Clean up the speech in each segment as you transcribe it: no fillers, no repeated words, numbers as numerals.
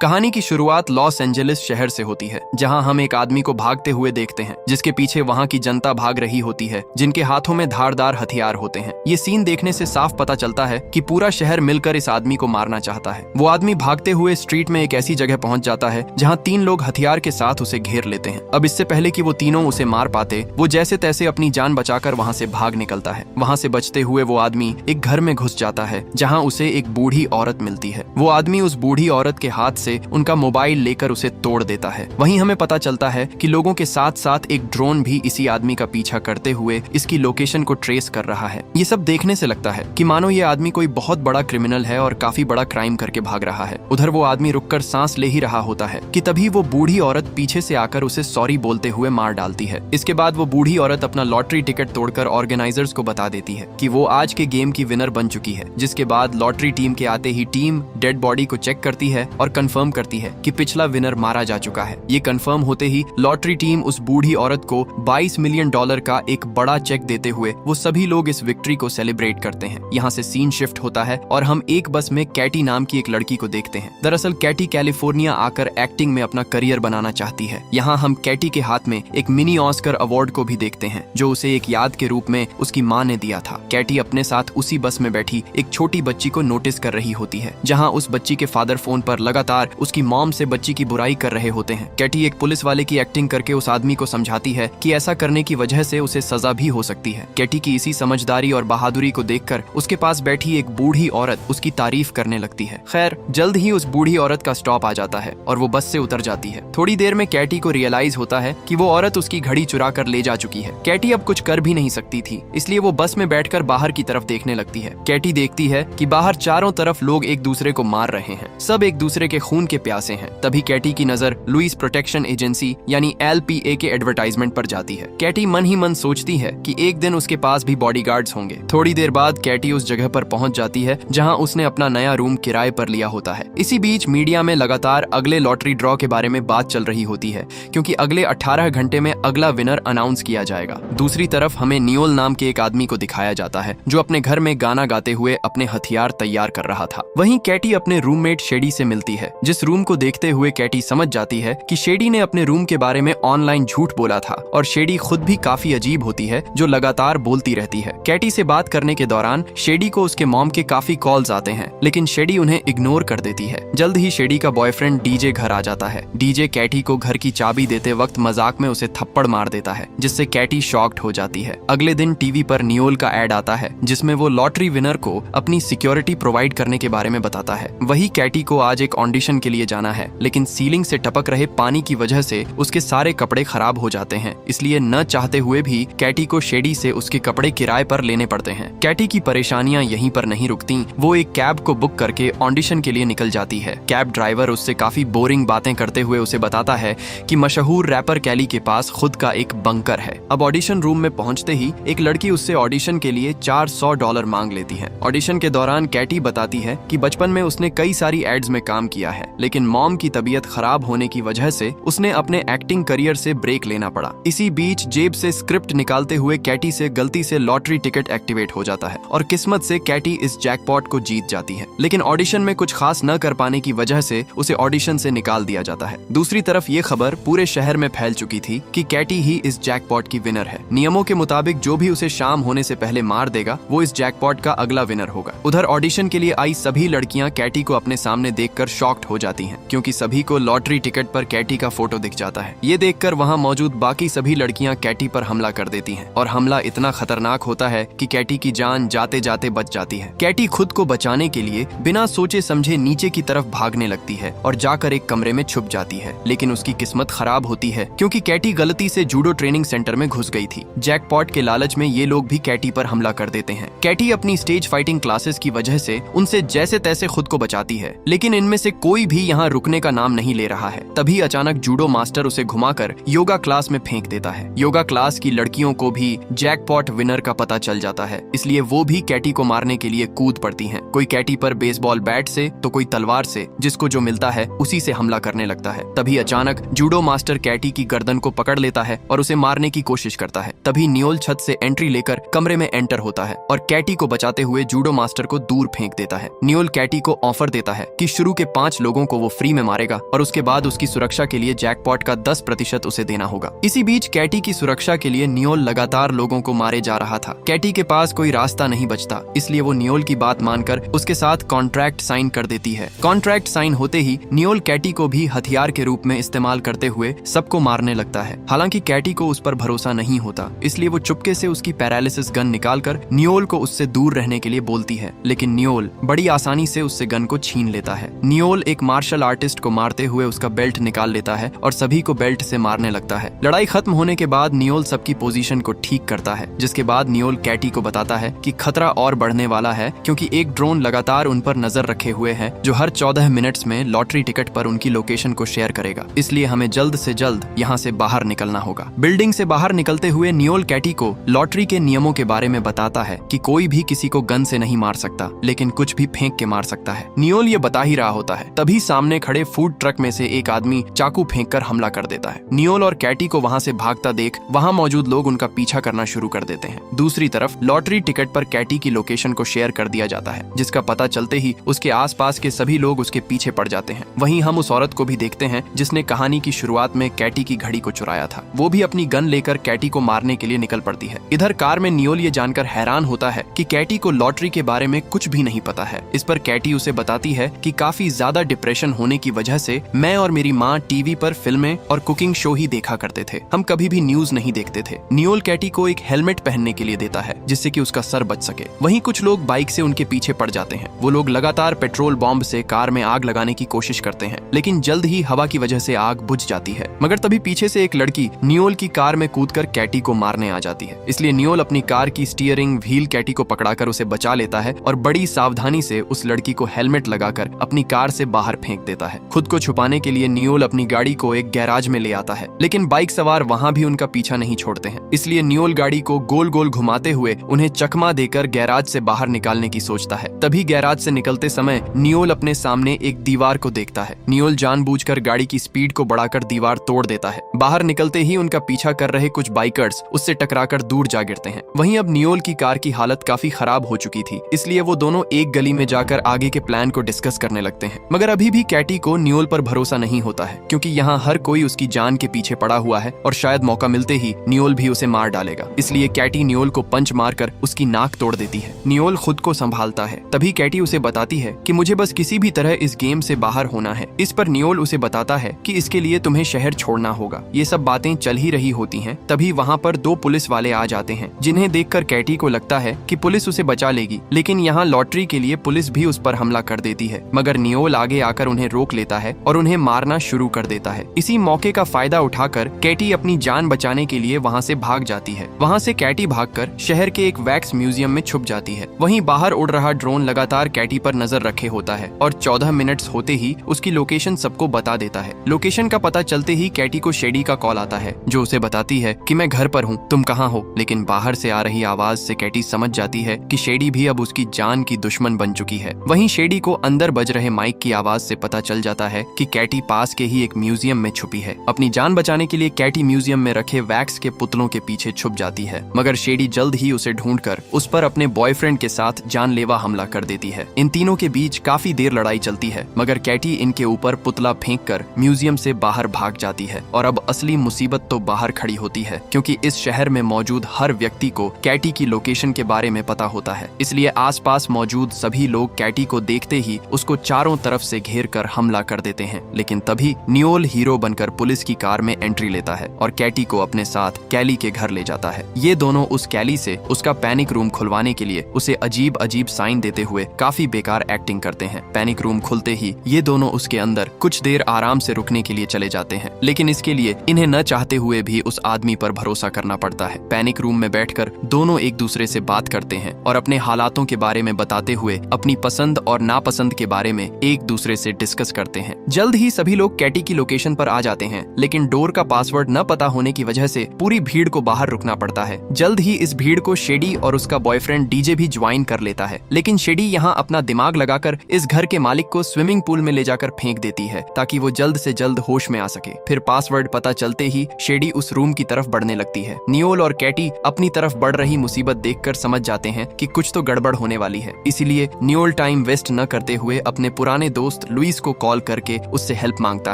कहानी की शुरुआत लॉस एंजेलिस शहर से होती है, जहां हम एक आदमी को भागते हुए देखते हैं, जिसके पीछे वहां की जनता भाग रही होती है, जिनके हाथों में धारदार हथियार होते हैं। ये सीन देखने से साफ पता चलता है कि पूरा शहर मिलकर इस आदमी को मारना चाहता है। वो आदमी भागते हुए स्ट्रीट में एक ऐसी जगह पहुंच जाता है जहां 3 लोग हथियार के साथ उसे घेर लेते हैं। अब इससे पहले कि वो तीनों उसे मार पाते, वो जैसे तैसे अपनी जान बचाकर वहां से भाग निकलता है। वहां से बचते हुए वो आदमी एक घर में घुस जाता है, जहाँ उसे एक बूढ़ी औरत मिलती है। वो आदमी उस बूढ़ी औरत के हाथ से उनका मोबाइल लेकर उसे तोड़ देता है। वहीं हमें पता चलता है कि लोगों के साथ साथ एक ड्रोन भी इसी आदमी का पीछा करते हुए इसकी लोकेशन को ट्रेस कर रहा है। ये सब देखने से लगता है कि मानो ये आदमी कोई बहुत बड़ा क्रिमिनल है और काफी बड़ा क्राइम करके भाग रहा है। उधर वो आदमी रुककर सांस ले ही रहा होता है कि तभी वो बूढ़ी औरत पीछे से आकर उसे सॉरी बोलते हुए मार डालती है। इसके बाद वो बूढ़ी औरत अपना लॉटरी टिकट तोड़कर ऑर्गेनाइजर्स को बता देती है कि वो आज के गेम की विनर बन चुकी है। जिसके बाद लॉटरी टीम के आते ही टीम डेड बॉडी को चेक करती है और कंफर्म करती है कि पिछला विनर मारा जा चुका है। ये कंफर्म होते ही लॉटरी टीम उस बूढ़ी औरत को $22 मिलियन का एक बड़ा चेक देते हुए वो सभी लोग इस विक्ट्री को सेलिब्रेट करते हैं। यहाँ से सीन शिफ्ट होता है और हम एक बस में कैटी नाम की एक लड़की को देखते हैं। दरअसल कैटी कैलिफोर्निया आकर एक्टिंग में अपना करियर बनाना चाहती है। यहाँ हम कैटी के हाथ में एक मिनी ऑस्कर अवार्ड को भी देखते हैं, जो उसे एक याद के रूप में उसकी माँ ने दिया था। कैटी अपने साथ उसी बस में बैठी एक छोटी बच्ची को नोटिस कर रही होती है, जहाँ उस बच्ची के फादर फोन पर लगातार उसकी मॉम से बच्ची की बुराई कर रहे होते हैं। कैटी एक पुलिस वाले की एक्टिंग करके उस आदमी को समझाती है कि ऐसा करने की वजह से उसे सजा भी हो सकती है। कैटी की इसी समझदारी और बहादुरी को देखकर उसके पास बैठी एक बूढ़ी औरत उसकी तारीफ करने लगती है। खैर, जल्द ही उस बूढ़ी औरत का स्टॉप आ जाता है और वो बस से उतर जाती है। थोड़ी देर में कैटी को रियलाइज होता है कि वो औरत उसकी घड़ी चुरा कर ले जा चुकी है। कैटी अब कुछ कर भी नहीं सकती थी, इसलिए वो बस में बैठकर बाहर की तरफ देखने लगती है। कैटी देखती है कि बाहर चारों तरफ लोग एक दूसरे को मार रहे हैं, सब एक दूसरे के खून के प्यासे हैं। तभी कैटी की नजर लुइस प्रोटेक्शन एजेंसी यानी LPA के एडवर्टाइजमेंट पर जाती है। कैटी मन ही मन सोचती है कि एक दिन उसके पास भी बॉडीगार्ड्स होंगे। थोड़ी देर बाद कैटी उस जगह पर पहुंच जाती है जहां उसने अपना नया रूम किराए पर लिया होता है। इसी बीच मीडिया में लगातार अगले लॉटरी ड्रॉ के बारे में बात चल रही होती है, क्योंकि अगले 18 घंटे में अगला विनर अनाउंस किया जाएगा। दूसरी तरफ हमें नियोल नाम के एक आदमी को दिखाया जाता है, जो अपने घर में गाना गाते हुए अपने हथियार तैयार कर रहा था। वहीं कैटी अपने रूममेट शेडी से मिलती है, जिस रूम को देखते हुए कैटी समझ जाती है कि शेडी ने अपने रूम के बारे में ऑनलाइन झूठ बोला था और शेडी खुद भी काफी अजीब होती है, जो लगातार बोलती रहती है। कैटी से बात करने के दौरान शेडी को उसके मॉम के काफी कॉल्स आते हैं, लेकिन शेडी उन्हें इग्नोर कर देती है। जल्द ही शेडी का बॉयफ्रेंड डीजे घर आ जाता है। डीजे कैटी को घर की चाबी देते वक्त मजाक में उसे थप्पड़ मार देता है, जिससे कैटी शॉक्ड हो जाती है। अगले दिन टीवी पर नियोल का एड आता है, जिसमें वो लॉटरी विनर को अपनी सिक्योरिटी प्रोवाइड करने के बारे में बताता है। वही कैटी को आज एक ऑडिशन के लिए जाना है, लेकिन सीलिंग से टपक रहे पानी की वजह से उसके सारे कपड़े खराब हो जाते हैं, इसलिए न चाहते हुए भी कैटी को शेडी से उसके कपड़े किराए पर लेने पड़ते हैं। कैटी की परेशानियां यहीं पर नहीं रुकती, वो एक कैब को बुक करके ऑडिशन के लिए निकल जाती है। कैब ड्राइवर उससे काफी बोरिंग बातें करते हुए उसे बताता है कि मशहूर रैपर कैली के पास खुद का एक बंकर है। अब ऑडिशन रूम में पहुंचते ही एक लड़की उससे ऑडिशन के लिए $400 मांग लेती है। ऑडिशन के दौरान कैटी बताती है कि बचपन में उसने कई सारी एड्स में काम किया है, लेकिन मॉम की तबीयत खराब होने की वजह से उसने अपने एक्टिंग करियर से ब्रेक लेना पड़ा। इसी बीच जेब से स्क्रिप्ट निकालते हुए कैटी से गलती से लॉटरी टिकट एक्टिवेट हो जाता है और किस्मत से कैटी इस जैकपॉट को जीत जाती है, लेकिन ऑडिशन में कुछ खास न कर पाने की वजह से उसे ऑडिशन से निकाल दिया जाता है। दूसरी तरफ ये खबर पूरे शहर में फैल चुकी थी कि कैटी ही इस जैकपॉट की विनर है। नियमों के मुताबिक जो भी उसे शाम होने से पहले मार देगा, वो इस जैकपॉट का अगला विनर होगा। उधर ऑडिशन के लिए आई सभी लड़कियां कैटी को अपने सामने देखकर शॉक्ड हो जाती हैं, क्योंकि सभी को लॉटरी टिकट पर कैटी का फोटो दिख जाता है। ये देखकर वहां मौजूद बाकी सभी लड़कियां कैटी पर हमला कर देती हैं और हमला इतना खतरनाक होता है कि कैटी की जान जाते जाते बच जाती है। कैटी खुद को बचाने के लिए बिना सोचे समझे नीचे की तरफ भागने लगती है और जाकर एक कमरे में छुप जाती है, लेकिन उसकी किस्मत खराब होती है, क्योंकि कैटी गलती से जूडो ट्रेनिंग सेंटर में घुस गई थी। जैकपॉट के लालच में ये लोग भी कैटी पर हमला कर देते हैं। कैटी अपनी स्टेज फाइटिंग क्लासेस की वजह से उनसे जैसे तैसे खुद को बचाती है, लेकिन इनमें से कोई भी यहाँ रुकने का नाम नहीं ले रहा है। तभी अचानक जूडो मास्टर उसे घुमाकर योगा क्लास में फेंक देता है। योगा क्लास की लड़कियों को भी जैकपॉट विनर का पता चल जाता है, इसलिए वो भी कैटी को मारने के लिए कूद पड़ती हैं। कोई कैटी पर बेसबॉल बैट से तो कोई तलवार से, जिसको जो मिलता है उसी से हमला करने लगता है। तभी अचानक जूडो मास्टर कैटी की गर्दन को पकड़ लेता है और उसे मारने की कोशिश करता है। तभी नियोल छत से एंट्री लेकर कमरे में एंटर होता है और कैटी को बचाते हुए जूडो मास्टर को दूर फेंक देता है। नियोल कैटी को ऑफर देता है कि शुरू के 5 लोगों को वो फ्री में मारेगा और उसके बाद उसकी सुरक्षा के लिए जैकपॉट का 10% उसे देना होगा। इसी बीच कैटी की सुरक्षा के लिए नियोल लगातार लोगों को मारे जा रहा था। कैटी के पास कोई रास्ता नहीं बचता, इसलिए वो नियोल की बात मानकर उसके साथ कॉन्ट्रैक्ट साइन कर देती है। कॉन्ट्रैक्ट साइन होते ही नियोल कैटी को भी हथियार के रूप में इस्तेमाल करते हुए सबको मारने लगता है। हालांकि कैटी को उस पर भरोसा नहीं होता, इसलिए वो चुपके से उसकी पैरालिसिस गन निकालकर नियोल को उससे दूर रहने के लिए बोलती है, लेकिन नियोल बड़ी आसानी से उससे गन को छीन लेता है। नियोल एक मार्शल आर्टिस्ट को मारते हुए उसका बेल्ट निकाल लेता है और सभी को बेल्ट से मारने लगता है। लड़ाई खत्म होने के बाद नियोल सबकी पोजीशन को ठीक करता है, जिसके बाद नियोल कैटी को बताता है कि खतरा और बढ़ने वाला है क्योंकि एक ड्रोन लगातार उन पर नजर रखे हुए है जो हर 14 मिनट्स में लॉटरी टिकट पर उनकी लोकेशन को शेयर करेगा। इसलिए हमें जल्द से जल्द यहाँ से बाहर निकलना होगा। बिल्डिंग से बाहर निकलते हुए नियोल कैटी को लॉटरी के नियमों के बारे में बताता है कि कोई भी किसी को गन से नहीं मार सकता, लेकिन कुछ भी फेंक के मार सकता है। नियोल ये बता ही रहा होता है, तभी सामने खड़े फूड ट्रक में से एक आदमी चाकू फेंककर हमला कर देता है। नियोल और कैटी को वहाँ से भागता देख वहाँ मौजूद लोग उनका पीछा करना शुरू कर देते हैं। दूसरी तरफ लॉटरी टिकट पर कैटी की लोकेशन को शेयर कर दिया जाता है, जिसका पता चलते ही उसके आसपास के सभी लोग उसके पीछे पड़ जाते हैं। वहीं हम उस औरत को भी देखते हैं जिसने कहानी की शुरुआत में कैटी की घड़ी को चुराया था। वो भी अपनी गन लेकर कैटी को मारने के लिए निकल पड़ती है। इधर कार में नियोल ये जानकर हैरान होता है कि कैटी को लॉटरी के बारे में कुछ भी नहीं पता है। इस पर कैटी उसे बताती है कि काफी ज्यादा डिप्रेशन होने की वजह से मैं और मेरी माँ टीवी पर फिल्में और कुकिंग शो ही देखा करते थे, हम कभी भी न्यूज नहीं देखते थे। नियोल कैटी को एक हेलमेट पहनने के लिए देता है जिससे कि उसका सर बच सके। वहीं कुछ लोग बाइक से उनके पीछे पड़ जाते हैं। वो लोग लगातार पेट्रोल बॉम्ब से कार में आग लगाने की कोशिश करते हैं, लेकिन जल्द ही हवा की वजह से आग बुझ जाती है। मगर तभी पीछे से एक लड़की नियोल की कार में कूदकर कैटी को मारने आ जाती है। इसलिए नियोल अपनी कार की स्टीयरिंग व्हील कैटी को पकड़ाकर उसे बचा लेता है और बड़ी सावधानी से उस लड़की को हेलमेट लगाकर अपनी कार से बाहर फेंक देता है। खुद को छुपाने के लिए नियोल अपनी गाड़ी को एक गैराज में ले आता है, लेकिन बाइक सवार वहाँ भी उनका पीछा नहीं छोड़ते हैं। इसलिए नियोल गाड़ी को गोल गोल घुमाते हुए उन्हें चकमा देकर गैराज से बाहर निकालने की सोचता है। तभी गैराज से निकलते समय नियोल अपने सामने एक दीवार को देखता है। नियोल जानबूझकर गाड़ी की स्पीड को बढ़ाकर दीवार तोड़ देता है। बाहर निकलते ही उनका पीछा कर रहे कुछ बाइकर्स उससे टकराकर दूर जा गिरते हैं। वहीं अब नियोल की कार की हालत काफी खराब हो चुकी थी, इसलिए वो दोनों एक गली में जाकर आगे के प्लान को डिस्कस करने लगते हैं। मगर अभी भी कैटी को नियोल पर भरोसा नहीं होता है, क्योंकि यहाँ हर कोई उसकी जान के पीछे पड़ा हुआ है और शायद मौका मिलते ही नियोल भी उसे मार डालेगा। इसलिए कैटी नियोल को पंच मारकर उसकी नाक तोड़ देती है। नियोल खुद को संभालता है। तभी कैटी उसे बताती है कि मुझे बस किसी भी तरह इस गेम से बाहर होना है। इस पर नियोल उसे बताता है कि इसके लिए तुम्हें शहर छोड़ना होगा। ये सब बातें चल ही रही होती हैं, तभी वहाँ पर 2 पुलिस वाले आ जाते हैं, जिन्हें देखकर कैटी को लगता है कि पुलिस उसे बचा लेगी, लेकिन यहाँ लॉटरी के लिए पुलिस भी उस पर हमला कर देती है। मगर नियोल आगे आकर उन्हें रोक लेता है और उन्हें मारना शुरू कर देता है। इसी मौके का फायदा उठाकर कैटी अपनी जान बचाने के लिए वहाँ से भाग जाती है। वहाँ से कैटी भागकर शहर के एक वैक्स म्यूजियम में छुप जाती है। वहीं बाहर उड़ रहा ड्रोन लगातार कैटी पर नजर रखे होता है और 14 मिनट्स होते ही उसकी लोकेशन सबको बता देता है। लोकेशन का पता चलते ही कैटी को शेडी का कॉल आता है, जो उसे बताती है कि मैं घर पर हूँ, तुम कहाँ हो। लेकिन बाहर से आ रही आवाज से कैटी समझ जाती है कि शेडी भी अब उसकी जान की दुश्मन बन चुकी है। वहीं शेडी को अंदर बज रहे माइक की आवाज से पता चल जाता है कि कैटी पास के ही एक म्यूजियम में छुपी है। अपनी जान बचाने के लिए कैटी म्यूजियम में रखे वैक्स के पुतलों के पीछे छुप जाती है, मगर शेडी जल्द ही उसे ढूंढकर उस पर अपने बॉयफ्रेंड के साथ जानलेवा हमला कर देती है। इन तीनों के बीच काफी देर लड़ाई चलती है, मगर कैटी इनके ऊपर पुतला फेंककर म्यूजियम से बाहर भाग जाती है। और अब असली मुसीबत तो बाहर खड़ी होती है, क्योंकि इस शहर में मौजूद हर व्यक्ति को कैटी की लोकेशन के बारे में पता होता है। इसलिए आसपास मौजूद सभी लोग कैटी को देखते ही उसको चारों तरफ से घेर कर हमला कर देते हैं। लेकिन तभी नियोल हीरो बनकर पुलिस की कार में एंट्री लेता है और कैटी को अपने साथ कैली के घर ले जाता है। ये दोनों उस कैली से उसका पैनिक रूम खुलवाने के लिए उसे अजीब अजीब साइन देते हुए काफी बेकार एक्टिंग करते हैं। पैनिक रूम खुलते ही ये दोनों उसके अंदर कुछ देर आराम से रुकने के लिए चले जाते हैं, लेकिन इसके लिए इन्हें न चाहते हुए भी उस आदमी पर भरोसा करना पड़ता है। पैनिक रूम में बैठकर दोनों एक दूसरे से बात करते हैं और अपने हालातों के बारे में बताते हुए अपनी पसंद और नापसंद के बारे में एक दूसरे से डिस्कस करते हैं। जल्द ही सभी लोग कैटी की लोकेशन पर आ जाते हैं, लेकिन डोर का पासवर्ड न पता होने की वजह से पूरी भीड़ को बाहर रुकना पड़ता है। जल्द ही इस भीड़ को शेडी और उसका बॉयफ्रेंड डीजे भी ज्वाइन कर लेता है, लेकिन शेडी यहाँ अपना दिमाग लगाकर इस घर के मालिक को स्विमिंग पूल में ले जाकर फेंक देती है ताकि वो जल्द से जल्द होश में आ सके। फिर पासवर्ड पता चलते ही शेडी उस रूम की तरफ बढ़ने लगती है। नियोल और कैटी अपनी तरफ बढ़ रही मुसीबत देखकर समझ जाते हैं कि कुछ तो गड़बड़ होने वाली है। इसीलिए नियोल टाइम वेस्ट न करते हुए अपने पुराने दोस्त दोस्त लुइस को कॉल करके उससे हेल्प मांगता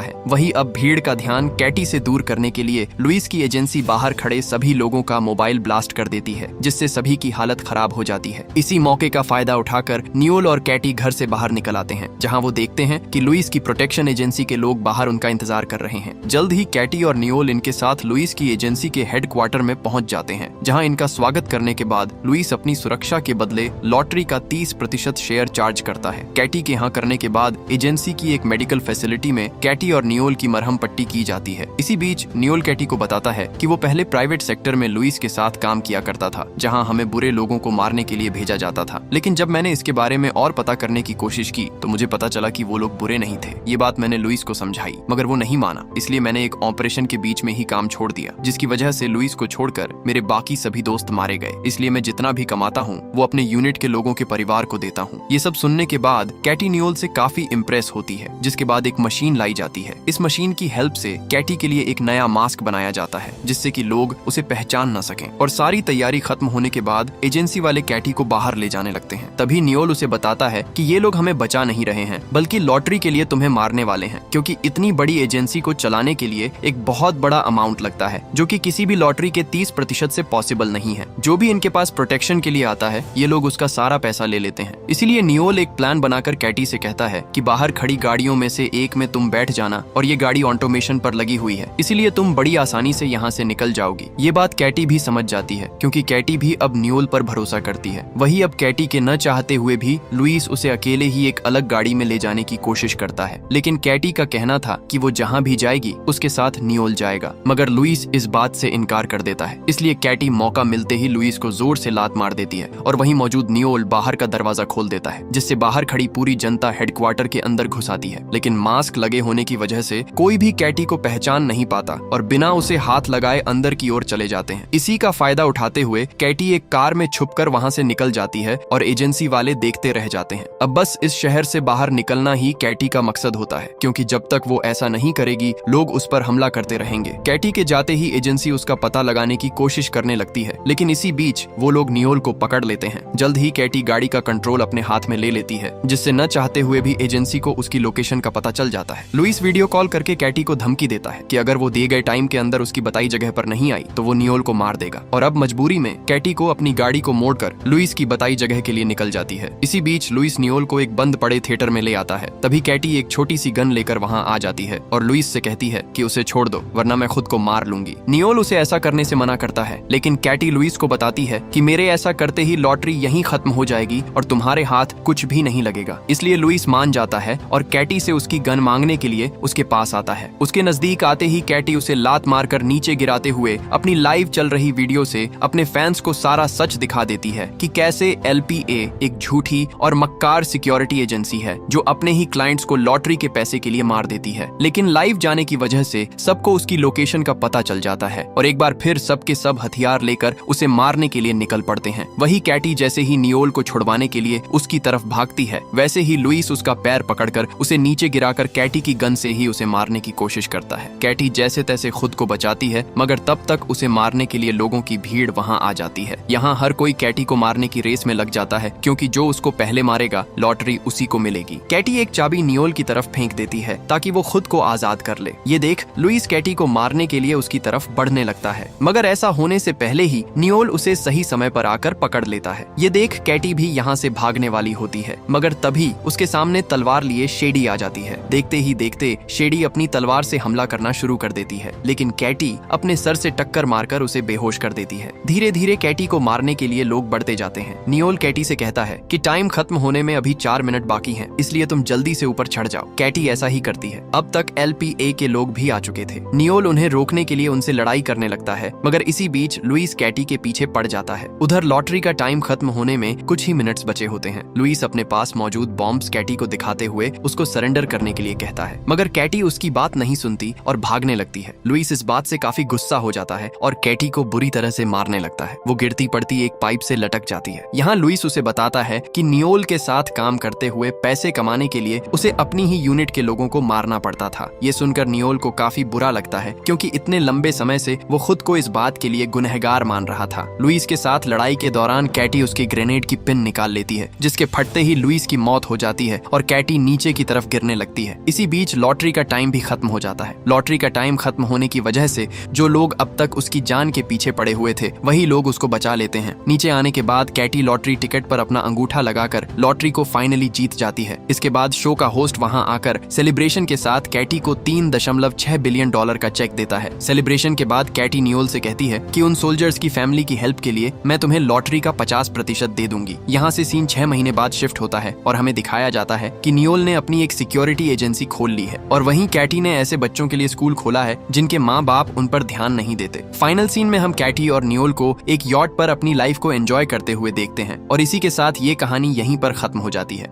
है। वही अब भीड़ का ध्यान कैटी से दूर करने के लिए लुइस की एजेंसी बाहर खड़े सभी लोगों का मोबाइल ब्लास्ट कर देती है, जिससे सभी की हालत खराब हो जाती है। इसी मौके का फायदा उठाकर नियोल और कैटी घर से बाहर निकल आते हैं, जहाँ वो देखते हैं कि लुइस की प्रोटेक्शन एजेंसी के लोग बाहर उनका इंतजार कर रहे हैं। जल्द ही कैटी और नियोल इनके साथ लुइस की एजेंसी के हेडक्वार्टर में पहुंच जाते हैं, जहां इनका स्वागत करने के बाद लुइस अपनी सुरक्षा के बदले लॉटरी का 30% शेयर चार्ज करता है। कैटी के यहाँ करने के बाद एजेंसी की एक मेडिकल फैसिलिटी में कैटी और नियोल की मरहम पट्टी की जाती है। इसी बीच नियोल कैटी को बताता है कि वो पहले प्राइवेट सेक्टर में लुइस के साथ काम किया करता था, जहाँ हमें बुरे लोगों को मारने के लिए भेजा जाता था। लेकिन जब मैंने इसके बारे में और पता करने की कोशिश की तो मुझे पता चला कि वो लोग बुरे नहीं थे। ये बात मैंने लुइस को समझाई, मगर वो नहीं माना। इसलिए मैंने एक ऑपरेशन के बीच में ही काम छोड़ दिया, जिसकी वजह से लुइस को छोड़कर मेरे बाकी सभी दोस्त मारे गए। इसलिए मैं जितना भी कमाता हूँ वो अपने यूनिट के लोगों के परिवार को देता हूँ। ये सब सुनने के बाद कैटी नियोल से काफी इम्प्रेस होती है, जिसके बाद एक मशीन लाई जाती है। इस मशीन की हेल्प से कैटी के लिए एक नया मास्क बनाया जाता है, जिससे कि लोग उसे पहचान न सकें। और सारी तैयारी खत्म होने के बाद एजेंसी वाले कैटी को बाहर ले जाने लगते हैं। तभी नियोल उसे बताता है कि ये लोग हमें बचा नहीं रहे हैं, बल्कि लॉटरी के लिए तुम्हें मारने वाले हैं, क्योंकि इतनी बड़ी एजेंसी को चलाने के लिए एक बहुत बड़ा अमाउंट लगता है, जो कि किसी भी लॉटरी के 30% से पॉसिबल नहीं है। जो भी इनके पास प्रोटेक्शन के लिए आता है, ये लोग उसका सारा पैसा ले लेते हैं। इसीलिए नियोल एक प्लान बनाकर कैटी से कहता है कि बाहर खड़ी गाड़ियों में से एक में तुम बैठ जाना, और ये गाड़ी ऑटोमेशन पर लगी हुई है, इसीलिए तुम बड़ी आसानी से यहाँ से निकल जाओगी। ये बात कैटी भी समझ जाती है, क्योंकि कैटी भी अब नियोल पर भरोसा करती है। वही अब कैटी के न चाहते हुए भी लुइस उसे अकेले ही एक अलग गाड़ी में ले जाने की कोशिश करता है, लेकिन कैटी का कहना था कि वो जहाँ भी जाएगी उसके साथ नियोल जाएगा, मगर लुइस इस बात से इनकार कर देता है। इसलिए कैटी मौका मिलते ही लुइस को जोर से लात मार देती है, और वहीं मौजूद नियोल बाहर का दरवाजा खोल देता है, जिससे बाहर खड़ी पूरी जनता हेडक्वार्टर के अंदर घुस आती है। लेकिन मास्क लगे होने की वजह से कोई भी कैटी को पहचान नहीं पाता, और बिना उसे हाथ लगाए अंदर की ओर चले जाते हैं। इसी का फायदा उठाते हुए कैटी एक कार में छुपकर वहां से निकल जाती है, और एजेंसी वाले देखते रह जाते हैं। अब बस इस शहर से बाहर निकलना ही कैटी का मकसद होता है, क्योंकि जब तक वो ऐसा नहीं करेगी लोग उस पर हमला करते रहेंगे। कैटी के जाते ही एजेंसी उसका पता लगाने की कोशिश करने लगती है, लेकिन इसी बीच वो लोग नियोल को पकड़ लेते हैं। जल्द ही कैटी गाड़ी का कंट्रोल अपने हाथ में ले लेती है, जिससे न चाहते हुए भी एजेंसी को उसकी लोकेशन का पता चल जाता है। लुइस वीडियो कॉल करके कैटी को धमकी देता है कि अगर वो दिए गए टाइम के अंदर उसकी बताई जगह पर नहीं आई तो वो नियोल को मार देगा। और अब मजबूरी में कैटी को अपनी गाड़ी को मोड़कर लुइस की बताई जगह के लिए निकल जाती है। इसी बीच लुइस नियोल को एक बंद पड़े थिएटर में ले आता है। तभी कैटी एक छोटी सी गन लेकर वहां आ जाती है और लुइस से कहती है कि उसे छोड़ दो, वरना मैं खुद को मार लूंगी। नियोल उसे ऐसा करने से मना करता है, लेकिन कैटी लुइस को बताती है कि मेरे ऐसा करते ही लॉटरी यहीं खत्म हो जाएगी और तुम्हारे हाथ कुछ भी नहीं लगेगा। इसलिए लुइस मान जाता है और कैटी से उसकी गन मांगने के लिए उसके पास आता है। उसके नजदीक आते ही कैटी उसे लात मारकर नीचे गिराते हुए अपनी लाइव चल रही वीडियो से अपने फैंस को सारा सच दिखा देती है कि कैसे LPA एक झूठी और मक्कार सिक्योरिटी एजेंसी है, जो अपने ही क्लाइंट्स को लॉटरी के पैसे के लिए मार देती है। लेकिन लाइव जाने की वजह से सबको उसकी लोकेशन का पता चल जाता है, और एक बार फिर सबके सब हथियार लेकर उसे मारने के लिए निकल पड़ते हैं। वही कैटी जैसे ही नियोल को छुड़वाने के लिए उसकी तरफ भागती है, वैसे ही लुइस उसका पैर पकड़कर उसे नीचे गिराकर कैटी की गन से ही उसे मारने की कोशिश करता है। कैटी जैसे तैसे खुद को बचाती है, मगर तब तक उसे मारने के लिए लोगों की भीड़ वहां आ जाती है। यहाँ हर कोई कैटी को मारने की रेस में लग जाता है, क्योंकि जो उसको पहले मारेगा लॉटरी उसी को मिलेगी। कैटी एक चाबी नियोल की तरफ फेंक देती है ताकि वो खुद को आजाद कर ले। ये देख लुइस कैटी को मारने के लिए उसकी तरफ बढ़ने लगता है, मगर ऐसा होने से पहले ही नियोल उसे सही समय पर आकर पकड़ लेता है। ये देख कैटी भी यहाँ से भागने वाली होती है, मगर तभी उसके सामने तलवार लिए शेडी आ जाती है। देखते ही देखते शेडी अपनी तलवार से हमला करना शुरू कर देती है, लेकिन कैटी अपने सर से टक्कर मारकर उसे बेहोश कर देती है। धीरे धीरे कैटी को मारने के लिए लोग बढ़ते जाते हैं। नियोल कैटी से कहता है कि टाइम खत्म होने में अभी 4 मिनट बाकी हैं, इसलिए तुम जल्दी से ऊपर चढ़ जाओ। कैटी ऐसा ही करती है। अब तक LPA के लोग भी आ चुके थे। नियोल उन्हें रोकने के लिए उनसे लड़ाई करने लगता है, मगर इसी बीच लुइस कैटी के पीछे पड़ जाता है। उधर लॉटरी का टाइम खत्म होने में कुछ ही मिनट्स बचे होते हैं। लुइस अपने पास मौजूद बॉम्ब्स कैटी को दिखाते हुए उसको सरेंडर करने के लिए कहता है, मगर कैटी उसकी बात नहीं सुनती और भागने लगती है। लुइस इस बात से काफी गुस्सा हो जाता है और कैटी को बुरी तरह से मारने लगता है। वो गिरती पड़ती एक पाइप से लटक जाती है। यहाँ लुइस उसे बताता है कि नियोल के साथ काम करते हुए पैसे कमाने के लिए उसे अपनी ही यूनिट के लोगों को मारना पड़ता था। ये सुनकर नियोल को काफी बुरा लगता है, क्योंकि इतने लंबे समय से वो खुद को इस बात के लिए गुनहगार मान रहा था। लुइस के साथ लड़ाई के दौरान कैटी उसकी ग्रेनेड की पिन निकाल लेती है, जिसके फटते ही लुइस की मौत हो जाती है और कैटी कैटी नीचे की तरफ गिरने लगती है। इसी बीच लॉटरी का टाइम भी खत्म हो जाता है। लॉटरी का टाइम खत्म होने की वजह से जो लोग अब तक उसकी जान के पीछे पड़े हुए थे वही लोग उसको बचा लेते हैं। नीचे आने के बाद कैटी लॉटरी टिकट पर अपना अंगूठा लगाकर लॉटरी को फाइनली जीत जाती है। इसके बाद शो का होस्ट वहां आकर सेलिब्रेशन के साथ कैटी को $3.6 बिलियन का चेक देता है। सेलिब्रेशन के बाद कैटी नियोल से कहती है कि उन सोल्जर्स की फैमिली की हेल्प के लिए मैं तुम्हें लॉटरी का 50% दे दूंगी। यहाँ से सीन 6 महीने बाद शिफ्ट होता है और हमें दिखाया जाता है कि नियोल ने अपनी एक सिक्योरिटी एजेंसी खोल ली है और वहीं कैटी ने ऐसे बच्चों के लिए स्कूल खोला है जिनके माँ बाप उन पर ध्यान नहीं देते। फाइनल सीन में हम कैटी और नियोल को एक यॉट पर अपनी लाइफ को एंजॉय करते हुए देखते हैं और इसी के साथ ये कहानी यहीं पर खत्म हो जाती है।